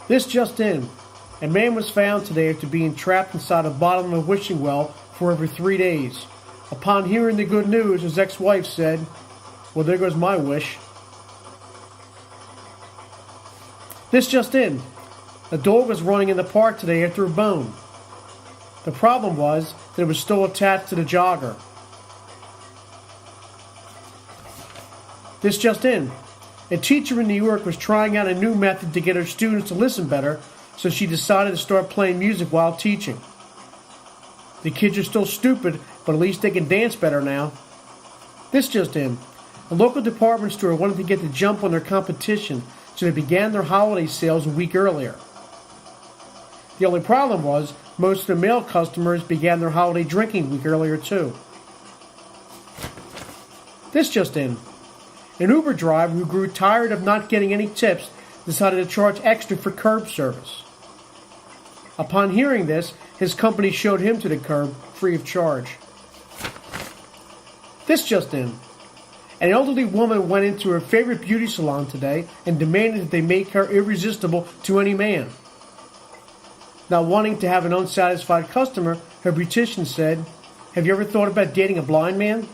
This just in. A man was found today after being trapped inside the bottom of a wishing well for over 3 days. Upon hearing the good news, his ex-wife said, "Well, there goes my wish." This just in. A dog was running in the park today after a bone. The problem was that it was still attached to the jogger. This just in. A teacher in New York was trying out a new method to get her students to listen better, so she decided to start playing music while teaching. The kids are still stupid, but at least they can dance better now. This just in. A local department store wanted to get the jump on their competition, so they began their holiday sales a week earlier. The only problem was, most of the male customers began their holiday drinking a week earlier too. This just in. An Uber driver who grew tired of not getting any tips decided to charge extra for curb service. Upon hearing this, his company showed him to the curb free of charge. This just in. An elderly woman went into her favorite beauty salon today and demanded that they make her irresistible to any man. Not wanting to have an unsatisfied customer, her beautician said, "Have you ever thought about dating a blind man?"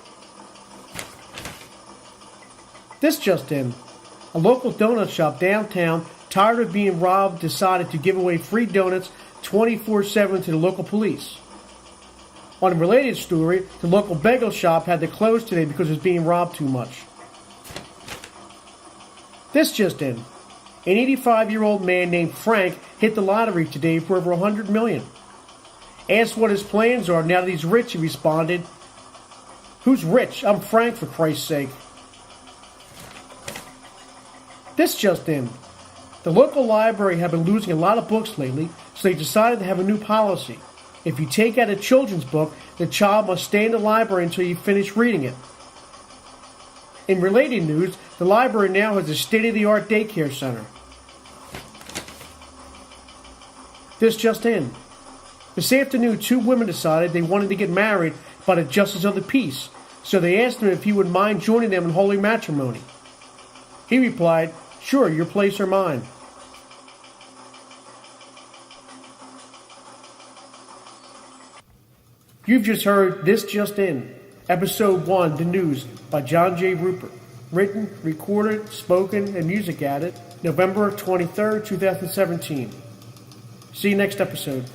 This just in. A local donut shop downtown, tired of being robbed, decided to give away free donuts 24/7 to the local police. On a related story, the local bagel shop had to close today because it was being robbed too much. This just in. An 85-year-old man named Frank hit the lottery today for over $100 million. Asked what his plans are now that he's rich, he responded, "Who's rich? I'm Frank, for Christ's sake." This just in. The local library had been losing a lot of books lately, so they decided to have a new policy. If you take out a children's book, the child must stay in the library until you finish reading it. In related news, the library now has a state-of-the-art daycare center. This just in. This afternoon, 2 women decided they wanted to get married by the Justice of the Peace, so they asked him if he would mind joining them in holy matrimony. He replied, "Sure, your place or mine." You've just heard This Just In, Episode 1, The News, by John J. Ruppert. Written, recorded, spoken, and music added, November 23rd, 2017. See you next episode.